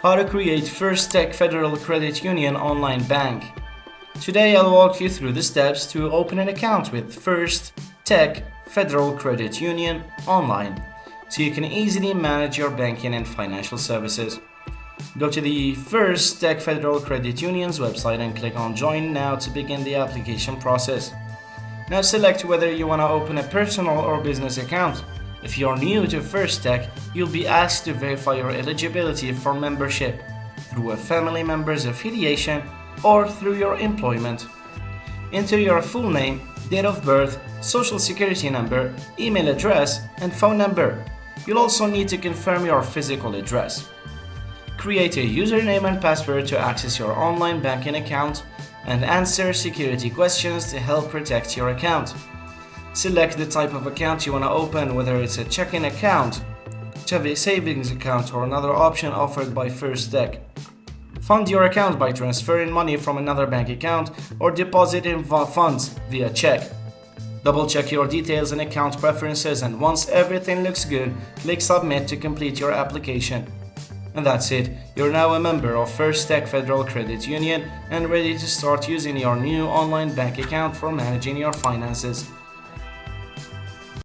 How to create First Tech Federal Credit Union online bank. Today I'll walk you through the steps to open an account with First Tech Federal Credit Union online, so you can easily manage your banking and financial services. Go to the First Tech Federal Credit Union's website and click on Join Now to begin the application process. Now select whether you want to open a personal or business account. If you're new to First Tech, you'll be asked to verify your eligibility for membership through a family member's affiliation or through your employment. Enter your full name, date of birth, social security number, email address, and phone number. You'll also need to confirm your physical address. Create a username and password to access your online banking account and answer security questions to help protect your account. Select the type of account you want to open, whether it's a checking account, savings account, or another option offered by First Tech. Fund your account by transferring money from another bank account or depositing funds via check. Double check your details and account preferences, and once everything looks good, click Submit to complete your application. And that's it, you're now a member of First Tech Federal Credit Union and ready to start using your new online bank account for managing your finances.